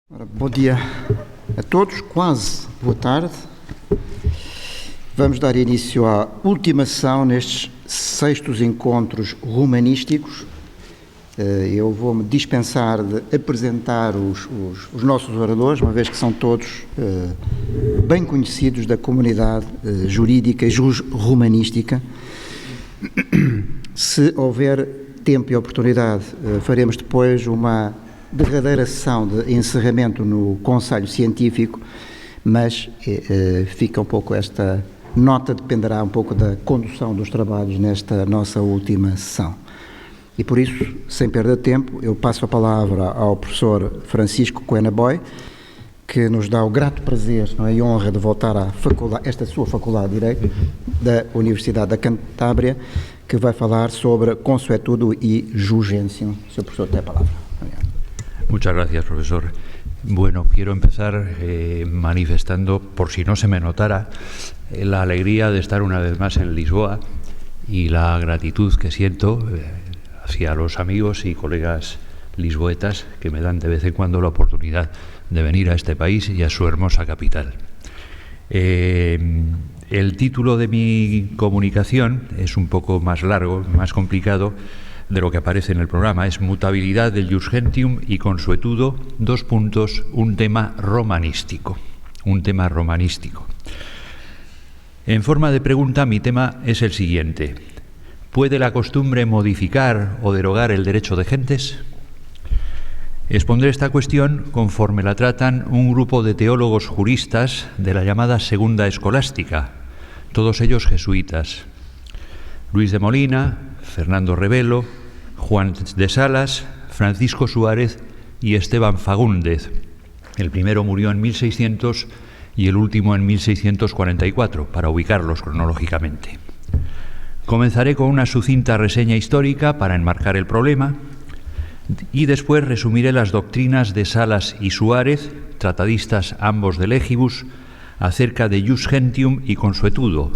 Ora, bom dia a todos, quase boa tarde. Vamos dar início à última sessão nestes 6º encontros romanísticos. Eu vou-me dispensar de apresentar os nossos oradores, uma vez que são todos bem conhecidos da comunidade jurídica e jus-romanística. Se houver tempo e oportunidade, faremos depois uma derradeira sessão de encerramento no Conselho Científico, mas fica um pouco esta nota, dependerá um pouco da condução dos trabalhos nesta nossa última sessão. E por isso, sem perder tempo, eu passo a palavra ao professor Francisco Coena Boy, que nos dá o grato prazer, não é, e honra de voltar à faculdade, esta sua Faculdade de Direito da Universidade da Cantábria, que vai falar sobre consuetudo e jus gentium. Senhor professor, tem a palavra. Obrigado. Muchas gracias, profesor. Bueno, quiero empezar manifestando, por si no se me notara, la alegría de estar una vez más en Lisboa y la gratitud que siento hacia los amigos y colegas lisboetas que me dan de vez en cuando la oportunidad de venir a este país y a su hermosa capital. El título de mi comunicación es un poco más largo, más complicado de lo que aparece en el programa. Es mutabilidad del jus gentium y consuetudo, un tema romanístico. Un tema romanístico. En forma de pregunta, mi tema es el siguiente. ¿Puede la costumbre modificar o derogar el derecho de gentes? Expondré esta cuestión conforme la tratan un grupo de teólogos juristas de la llamada Segunda Escolástica, todos ellos jesuitas. Luis de Molina, Fernando Rebelo, Juan de Salas, Francisco Suárez y Esteban Fagúndez. El primero murió en 1600 y el último en 1644, para ubicarlos cronológicamente. Comenzaré con una sucinta reseña histórica para enmarcar el problema y después resumiré las doctrinas de Salas y Suárez, tratadistas ambos de Legibus, acerca de jus gentium y consuetudo.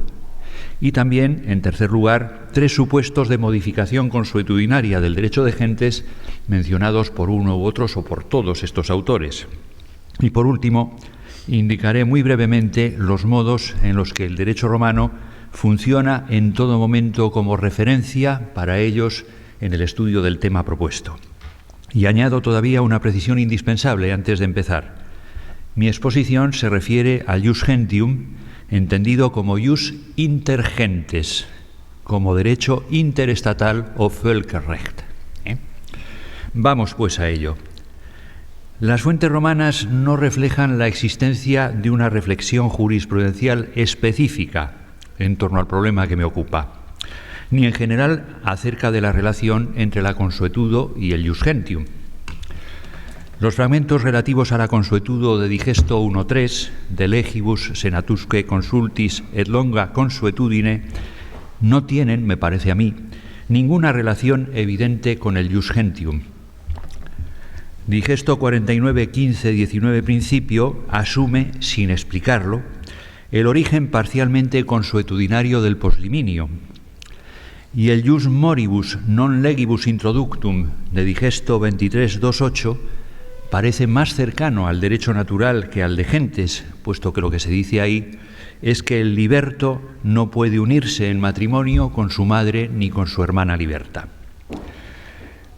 Y también, en tercer lugar, 3 supuestos de modificación consuetudinaria del derecho de gentes mencionados por uno u otros o por todos estos autores. Y por último, indicaré muy brevemente los modos en los que el derecho romano funciona en todo momento como referencia para ellos en el estudio del tema propuesto. Y añado todavía una precisión indispensable antes de empezar. Mi exposición se refiere al jus gentium, entendido como jus inter gentes, como derecho interestatal o Völkerrecht. Vamos pues a ello. Las fuentes romanas no reflejan la existencia de una reflexión jurisprudencial específica en torno al problema que me ocupa, ni en general acerca de la relación entre la consuetudo y el jus gentium. Los fragmentos relativos a la consuetudo de Digesto 1.3, de Legibus senatusque consultis et longa consuetudine, no tienen, me parece a mí, ninguna relación evidente con el jus gentium. Digesto 49.15.19 principio asume, sin explicarlo, el origen parcialmente consuetudinario del posliminio, y el jus moribus non legibus introductum de Digesto 23.2.8 parece más cercano al derecho natural que al de gentes, puesto que lo que se dice ahí es que el liberto no puede unirse en matrimonio con su madre ni con su hermana liberta.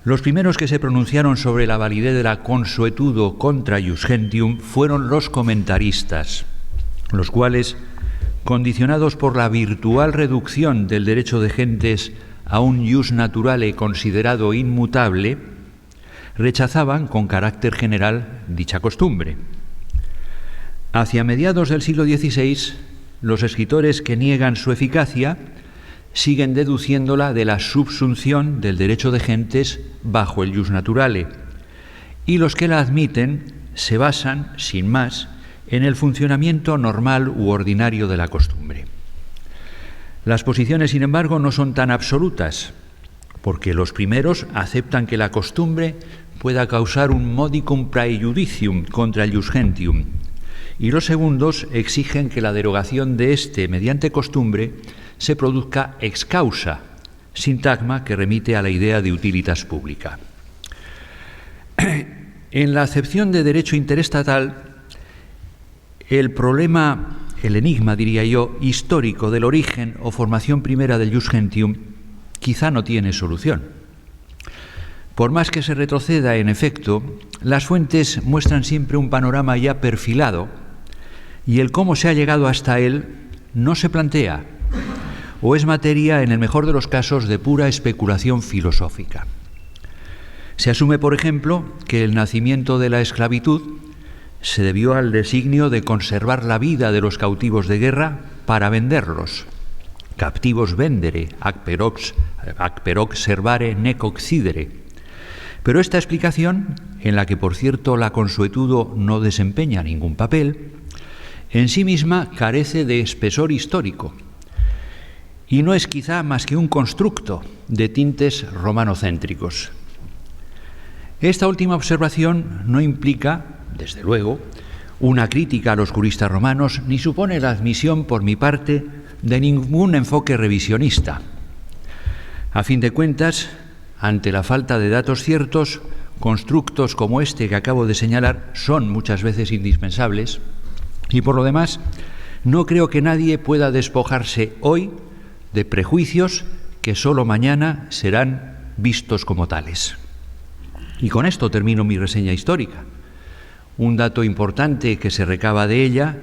Los primeros que se pronunciaron sobre la validez de la consuetudo contra jus gentium fueron los comentaristas, los cuales, condicionados por la virtual reducción del derecho de gentes a un jus naturale considerado inmutable, rechazaban con carácter general dicha costumbre. Hacia mediados del siglo XVI, los escritores que niegan su eficacia siguen deduciéndola de la subsunción del derecho de gentes bajo el jus naturale, y los que la admiten se basan, sin más, en el funcionamiento normal u ordinario de la costumbre. Las posiciones, sin embargo, no son tan absolutas, porque los primeros aceptan que la costumbre pueda causar un modicum praejudicium contra el jus gentium, y los segundos exigen que la derogación de éste mediante costumbre se produzca ex causa, sintagma que remite a la idea de utilitas publica. En la acepción de derecho interestatal, el problema, el enigma, diría yo, histórico del origen o formación primera del Ius Gentium quizá no tiene solución. Por más que se retroceda, en efecto, las fuentes muestran siempre un panorama ya perfilado y el cómo se ha llegado hasta él no se plantea o es materia, en el mejor de los casos, de pura especulación filosófica. Se asume, por ejemplo, que el nacimiento de la esclavitud se debió al designio de conservar la vida de los cautivos de guerra para venderlos. Captivos vendere, ac perox servare nec occidere. Pero esta explicación, en la que por cierto la consuetudo no desempeña ningún papel, en sí misma carece de espesor histórico y no es quizá más que un constructo de tintes romanocéntricos. Esta última observación no implica, desde luego, una crítica a los juristas romanos ni supone la admisión por mi parte de ningún enfoque revisionista. A fin de cuentas, ante la falta de datos ciertos, constructos como este que acabo de señalar son muchas veces indispensables y, por lo demás, no creo que nadie pueda despojarse hoy de prejuicios que solo mañana serán vistos como tales. Y con esto termino mi reseña histórica. Un dato importante que se recaba de ella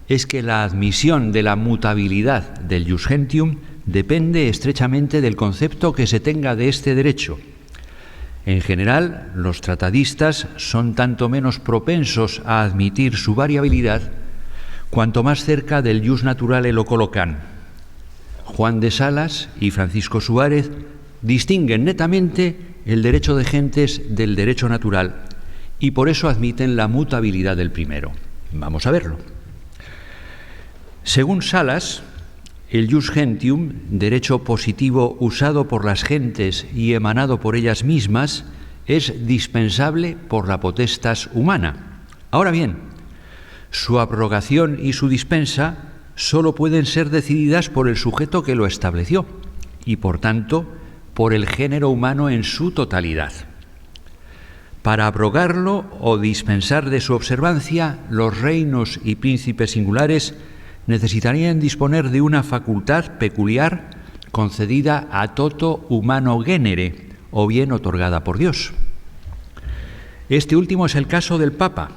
es que la admisión de la mutabilidad del Ius Gentium depende estrechamente del concepto que se tenga de este derecho. En general, los tratadistas son tanto menos propensos a admitir su variabilidad cuanto más cerca del Ius Naturale lo colocan. Juan de Salas y Francisco Suárez distinguen netamente el derecho de gentes del derecho natural y por eso admiten la mutabilidad del primero. Vamos a verlo. Según Salas, el Ius Gentium, derecho positivo usado por las gentes y emanado por ellas mismas, es dispensable por la potestas humana. Ahora bien, su abrogación y su dispensa solo pueden ser decididas por el sujeto que lo estableció y, por tanto, por el género humano en su totalidad. Para abrogarlo o dispensar de su observancia, los reinos y príncipes singulares necesitarían disponer de una facultad peculiar concedida a toto humano genere o bien otorgada por Dios. Este último es el caso del Papa,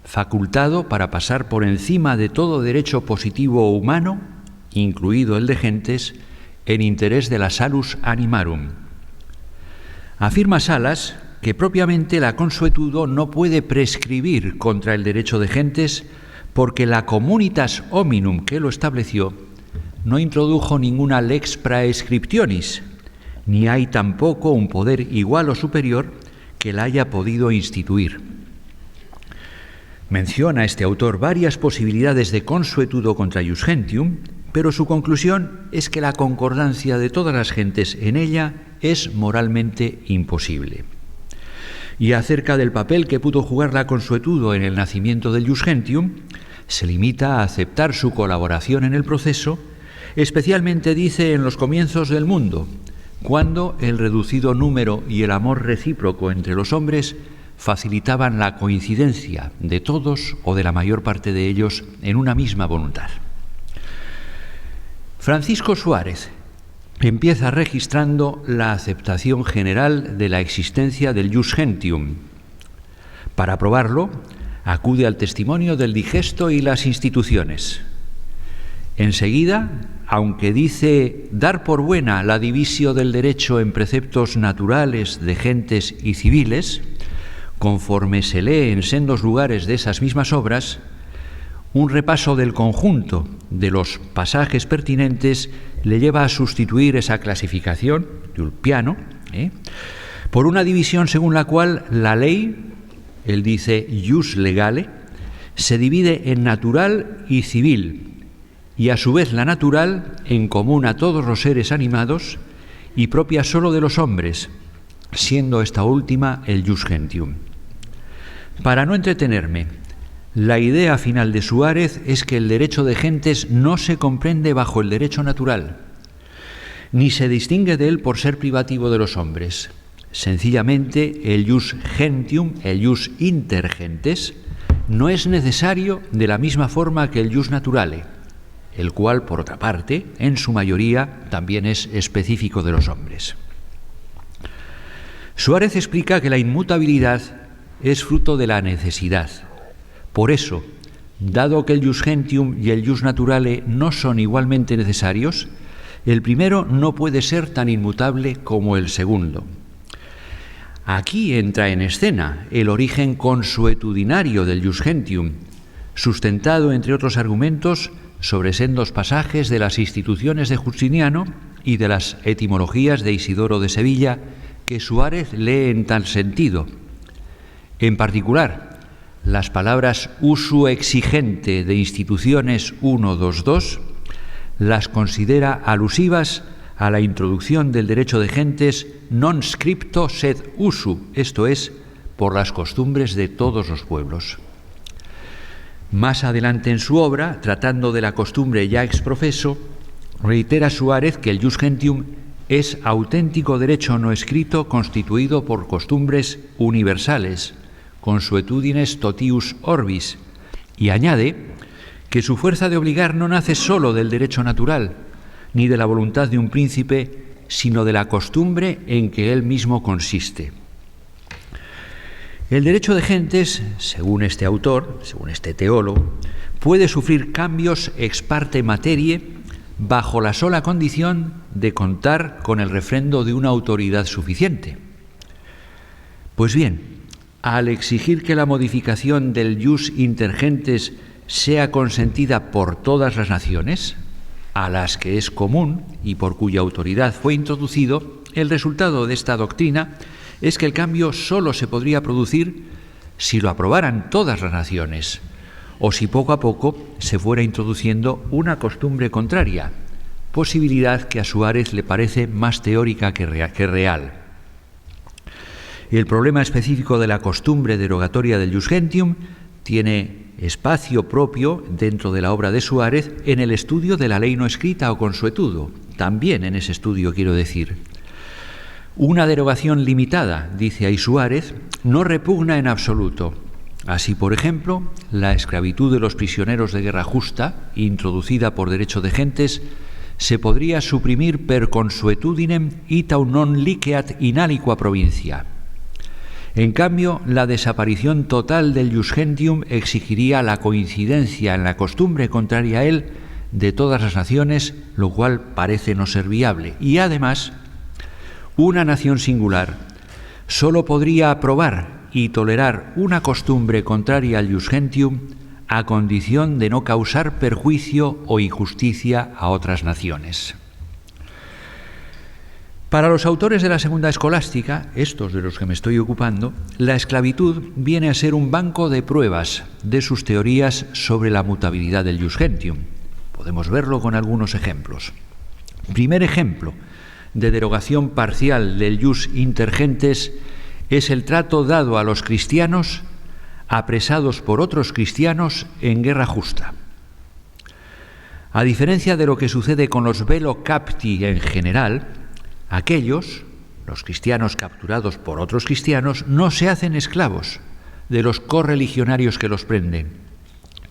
facultado para pasar por encima de todo derecho positivo humano, incluido el de gentes, en interés de la salus animarum. Afirma Salas que propiamente la consuetudo no puede prescribir contra el derecho de gentes porque la communitas hominum que lo estableció no introdujo ninguna lex praescriptionis, ni hay tampoco un poder igual o superior que la haya podido instituir. Menciona este autor varias posibilidades de consuetudo contra Ius Gentium, pero su conclusión es que la concordancia de todas las gentes en ella es moralmente imposible. Y acerca del papel que pudo jugar la consuetudo en el nacimiento del Ius Gentium, se limita a aceptar su colaboración en el proceso, especialmente dice en los comienzos del mundo, cuando el reducido número y el amor recíproco entre los hombres facilitaban la coincidencia de todos o de la mayor parte de ellos en una misma voluntad. Francisco Suárez empieza registrando la aceptación general de la existencia del Ius Gentium. Para probarlo, acude al testimonio del digesto y las instituciones. Enseguida, aunque dice dar por buena la divisio del derecho en preceptos naturales de gentes y civiles, conforme se lee en sendos lugares de esas mismas obras, un repaso del conjunto de los pasajes pertinentes le lleva a sustituir esa clasificación de Ulpiano por una división según la cual la ley, él dice ius legale, se divide en natural y civil, y a su vez la natural en común a todos los seres animados y propia solo de los hombres, siendo esta última el Ius Gentium. Para no entretenerme, la idea final de Suárez es que el derecho de gentes no se comprende bajo el derecho natural, ni se distingue de él por ser privativo de los hombres, Sencillamente, el jus gentium, el jus inter gentes, no es necesario de la misma forma que el jus naturale, el cual, por otra parte, en su mayoría también es específico de los hombres. Suárez explica que la inmutabilidad es fruto de la necesidad. Por eso, dado que el jus gentium y el jus naturale no son igualmente necesarios, el primero no puede ser tan inmutable como el segundo. Aquí entra en escena el origen consuetudinario del jus gentium, sustentado, entre otros argumentos, sobre sendos pasajes de las instituciones de Justiniano y de las etimologías de Isidoro de Sevilla, que Suárez lee en tal sentido. En particular, las palabras usu exigente de instituciones 122 las considera alusivas a la introducción del derecho de gentes non scripto sed usu, esto es, por las costumbres de todos los pueblos. Más adelante en su obra, tratando de la costumbre ya exprofeso, reitera Suárez que el jus gentium es auténtico derecho no escrito constituido por costumbres universales, consuetudines totius orbis, y añade que su fuerza de obligar no nace sólo del derecho natural, ni de la voluntad de un príncipe, sino de la costumbre en que él mismo consiste. El derecho de gentes, según este autor, según este teólogo, puede sufrir cambios ex parte materie bajo la sola condición de contar con el refrendo de una autoridad suficiente. Pues bien, al exigir que la modificación del jus inter gentes sea consentida por todas las naciones, a las que es común y por cuya autoridad fue introducido, el resultado de esta doctrina es que el cambio sólo se podría producir si lo aprobaran todas las naciones, o si poco a poco se fuera introduciendo una costumbre contraria, posibilidad que a Suárez le parece más teórica que real. El problema específico de la costumbre derogatoria del jus gentium tiene espacio propio dentro de la obra de Suárez en el estudio de la ley no escrita o consuetudo, también en ese estudio quiero decir. Una derogación limitada, dice ahí Suárez, no repugna en absoluto. Así, por ejemplo, la esclavitud de los prisioneros de guerra justa, introducida por derecho de gentes, se podría suprimir per consuetudinem ita non liceat in aliqua provincia. En cambio, la desaparición total del jus gentium exigiría la coincidencia en la costumbre contraria a él de todas las naciones, lo cual parece no ser viable. Y además, una nación singular sólo podría aprobar y tolerar una costumbre contraria al jus gentium a condición de no causar perjuicio o injusticia a otras naciones. Para los autores de la segunda escolástica, estos de los que me estoy ocupando, la esclavitud viene a ser un banco de pruebas de sus teorías sobre la mutabilidad del jus gentium. Podemos verlo con algunos ejemplos. Primer ejemplo de derogación parcial del jus inter gentes es el trato dado a los cristianos apresados por otros cristianos en guerra justa. A diferencia de lo que sucede con los velo capti en general, aquellos, los cristianos capturados por otros cristianos, no se hacen esclavos de los correligionarios que los prenden.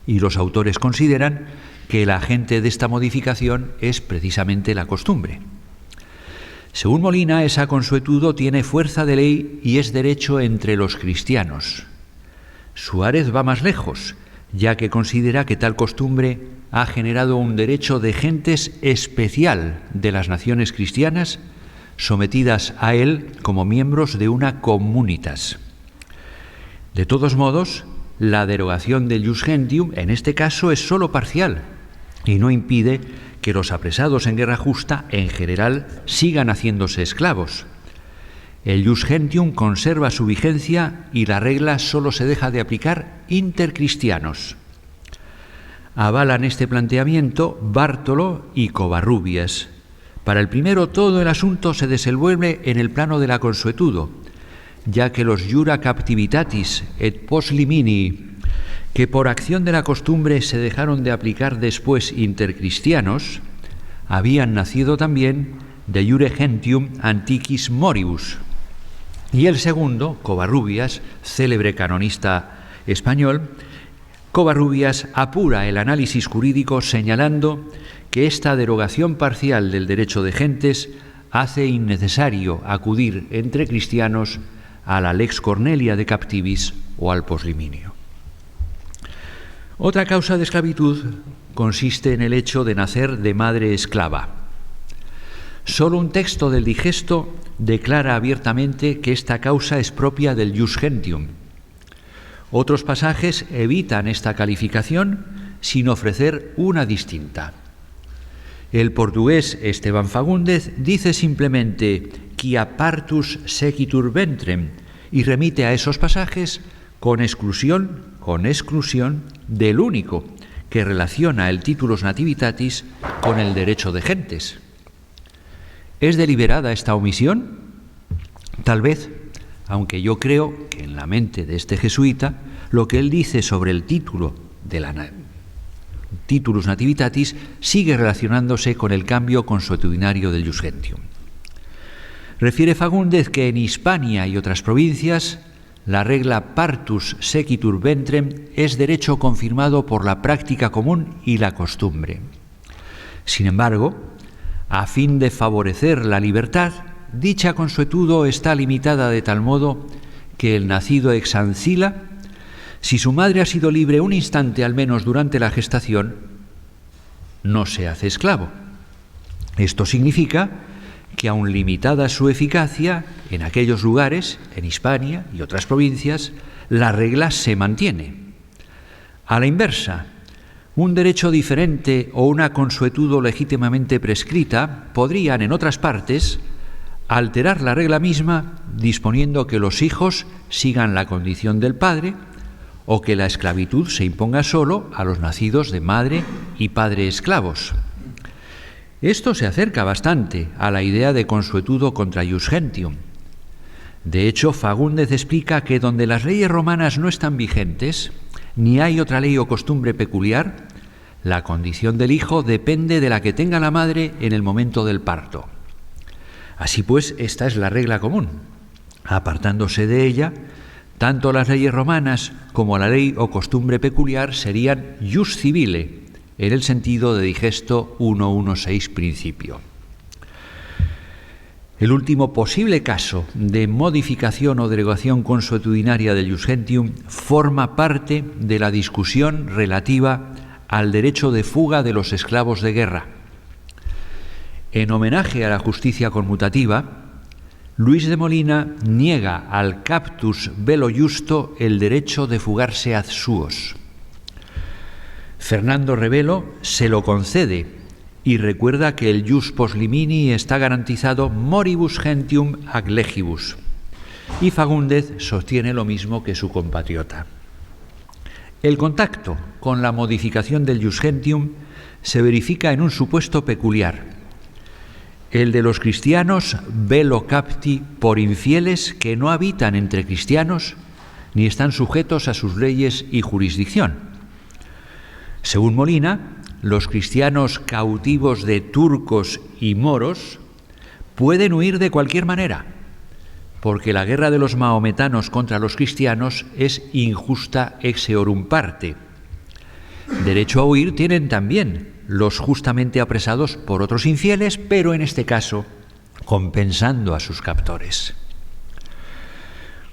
Y los autores consideran que el agente de esta modificación es precisamente la costumbre. Según Molina, esa consuetudo tiene fuerza de ley y es derecho entre los cristianos. Suárez va más lejos, ya que considera que tal costumbre ha generado un derecho de gentes especial de las naciones cristianas sometidas a él como miembros de una communitas. De todos modos, la derogación del jus gentium en este caso es sólo parcial y no impide que los apresados en guerra justa en general sigan haciéndose esclavos. El jus gentium conserva su vigencia y la regla sólo se deja de aplicar intercristianos. Avalan este planteamiento Bártolo y Covarrubias. Para el primero, todo el asunto se desenvuelve en el plano de la consuetudo, ya que los jura captivitatis et post limini, que por acción de la costumbre se dejaron de aplicar después intercristianos, habían nacido también de jure gentium antiquis moribus. Y el segundo, Covarrubias, célebre canonista español, Covarrubias apura el análisis jurídico señalando que esta derogación parcial del derecho de gentes hace innecesario acudir entre cristianos a la lex Cornelia de captivis o al posliminio. Otra causa de esclavitud consiste en el hecho de nacer de madre esclava. Solo un texto del Digesto declara abiertamente que esta causa es propia del ius gentium. Otros pasajes evitan esta calificación sin ofrecer una distinta. El portugués Esteban Fagúndez dice simplemente «quia partus sequitur ventrem» y remite a esos pasajes con exclusión del único que relaciona el titulus nativitatis con el derecho de gentes. ¿Es deliberada esta omisión? Tal vez, aunque yo creo que en la mente de este jesuita lo que él dice sobre el título de la titulus nativitatis sigue relacionándose con el cambio consuetudinario del ius gentium. Refiere Fagúndez que en Hispania y otras provincias la regla partus sequitur ventrem es derecho confirmado por la práctica común y la costumbre. Sin embargo, a fin de favorecer la libertad, dicha consuetudo está limitada de tal modo que el nacido ex ancilla, si su madre ha sido libre un instante al menos durante la gestación, no se hace esclavo. Esto significa que aun limitada su eficacia, en aquellos lugares, en Hispania y otras provincias, la regla se mantiene. A la inversa, un derecho diferente o una consuetudo legítimamente prescrita podrían, en otras partes, alterar la regla misma, disponiendo que los hijos sigan la condición del padre o que la esclavitud se imponga solo a los nacidos de madre y padre esclavos. Esto se acerca bastante a la idea de consuetudo contra ius gentium. De hecho, Fagúndez explica que donde las leyes romanas no están vigentes, ni hay otra ley o costumbre peculiar, la condición del hijo depende de la que tenga la madre en el momento del parto. Así pues, esta es la regla común. Apartándose de ella, tanto las leyes romanas como la ley o costumbre peculiar serían ius civile, en el sentido de Digesto 1.1.6 principio. El último posible caso de modificación o derogación consuetudinaria del ius gentium forma parte de la discusión relativa al derecho de fuga de los esclavos de guerra. En homenaje a la justicia conmutativa, Luis de Molina niega al captus bello justo el derecho de fugarse ad suos. Fernando Rebelo se lo concede y recuerda que el ius poslimini está garantizado moribus gentium ac legibus. Y Fagúndez sostiene lo mismo que su compatriota. El contacto con la modificación del ius gentium se verifica en un supuesto peculiar, el de los cristianos bello capti por infieles que no habitan entre cristianos ni están sujetos a sus leyes y jurisdicción. Según Molina, los cristianos cautivos de turcos y moros pueden huir de cualquier manera, porque la guerra de los mahometanos contra los cristianos es injusta ex eorum parte. Derecho a huir tienen también los justamente apresados por otros infieles, pero en este caso compensando a sus captores.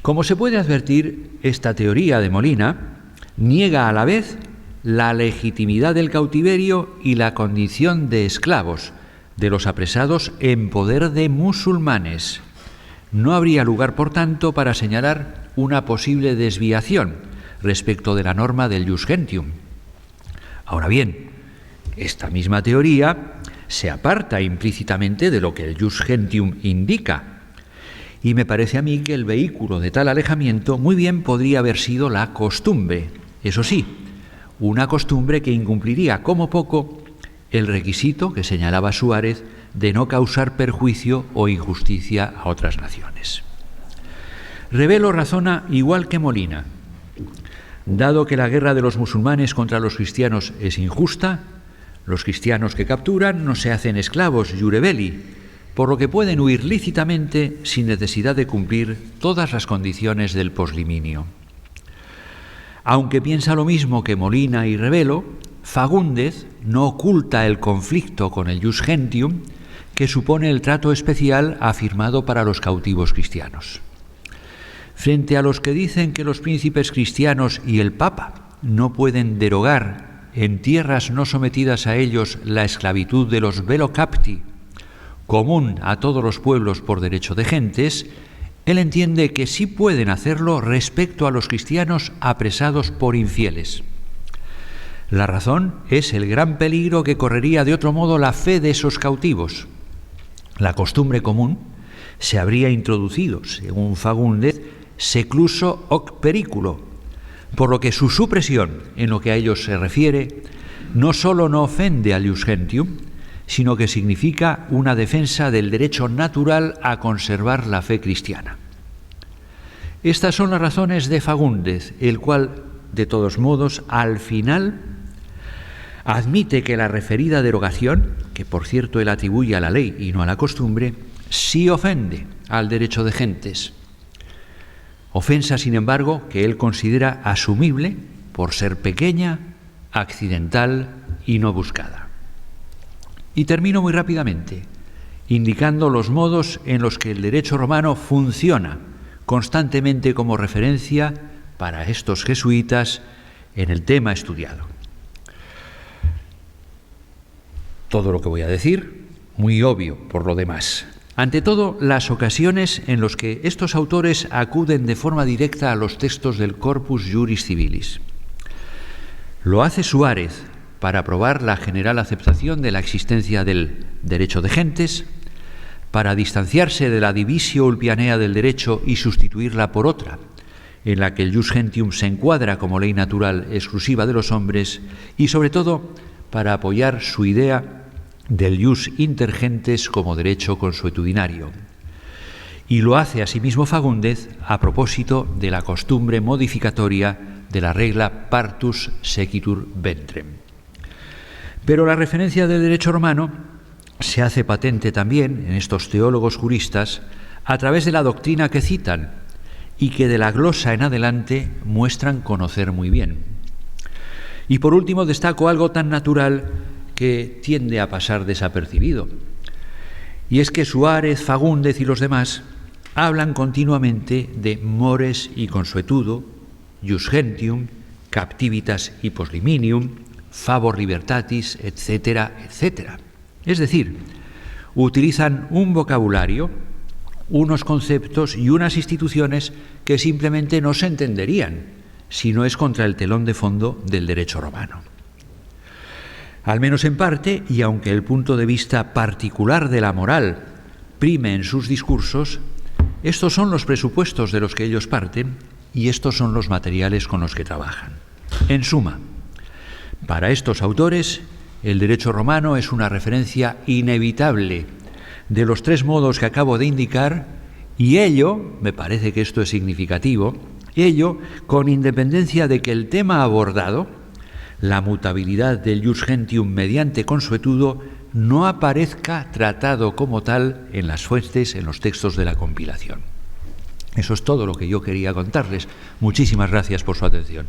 Como se puede advertir, esta teoría de Molina niega a la vez la legitimidad del cautiverio y la condición de esclavos de los apresados en poder de musulmanes. No habría lugar, por tanto, para señalar una posible desviación respecto de la norma del ius gentium. Ahora bien, esta misma teoría se aparta implícitamente de lo que el ius gentium indica, y me parece a mí que el vehículo de tal alejamiento muy bien podría haber sido la costumbre, eso sí, una costumbre que incumpliría como poco el requisito que señalaba Suárez de no causar perjuicio o injusticia a otras naciones. Rebelo razona igual que Molina. Dado que la guerra de los musulmanes contra los cristianos es injusta, los cristianos que capturan no se hacen esclavos iure belli, por lo que pueden huir lícitamente sin necesidad de cumplir todas las condiciones del posliminio. Aunque piensa lo mismo que Molina y Rebelo, Fagúndez no oculta el conflicto con el Ius Gentium que supone el trato especial afirmado para los cautivos cristianos. Frente a los que dicen que los príncipes cristianos y el Papa no pueden derogar en tierras no sometidas a ellos la esclavitud de los velo capti, común a todos los pueblos por derecho de gentes, él entiende que sí pueden hacerlo respecto a los cristianos apresados por infieles. La razón es el gran peligro que correría de otro modo la fe de esos cautivos. La costumbre común se habría introducido, según Fagúndez, secluso hoc periculo, por lo que su supresión, en lo que a ellos se refiere, no solo no ofende al Ius Gentium, sino que significa una defensa del derecho natural a conservar la fe cristiana. Estas son las razones de Fagúndez, el cual, de todos modos, al final admite que la referida derogación, que por cierto él atribuye a la ley y no a la costumbre, sí ofende al derecho de gentes. Ofensa, sin embargo, que él considera asumible por ser pequeña, accidental y no buscada. Y termino muy rápidamente, indicando los modos en los que el derecho romano funciona constantemente como referencia para estos jesuitas en el tema estudiado. Todo lo que voy a decir, muy obvio por lo demás. Ante todo, las ocasiones en las que estos autores acuden de forma directa a los textos del Corpus Juris Civilis. Lo hace Suárez para probar la general aceptación de la existencia del derecho de gentes, para distanciarse de la divisio ulpianea del derecho y sustituirla por otra, en la que el Ius Gentium se encuadra como ley natural exclusiva de los hombres, y sobre todo para apoyar su idea del Ius inter gentes como derecho consuetudinario. Y lo hace asimismo Fagúndez a propósito de la costumbre modificatoria de la regla partus sequitur ventrem. Pero la referencia del derecho romano se hace patente también en estos teólogos juristas a través de la doctrina que citan y que de la glosa en adelante muestran conocer muy bien. Y por último destaco algo tan natural que tiende a pasar desapercibido, y es que Suárez, Fagúndez y los demás hablan continuamente de mores y consuetudo, Ius Gentium, captivitas y posliminium, favor libertatis, etcétera, etcétera. Es decir, utilizan un vocabulario, unos conceptos y unas instituciones que simplemente no se entenderían si no es contra el telón de fondo del derecho romano. Al menos en parte, y aunque el punto de vista particular de la moral prime en sus discursos, estos son los presupuestos de los que ellos parten y estos son los materiales con los que trabajan. En suma, para estos autores, el derecho romano es una referencia inevitable de los tres modos que acabo de indicar, y ello, me parece que esto es significativo, ello con independencia de que el tema abordado, la mutabilidad del Ius Gentium mediante consuetudo, no aparezca tratado como tal en las fuentes, en los textos de la compilación. Eso es todo lo que yo quería contarles. Muchísimas gracias por su atención.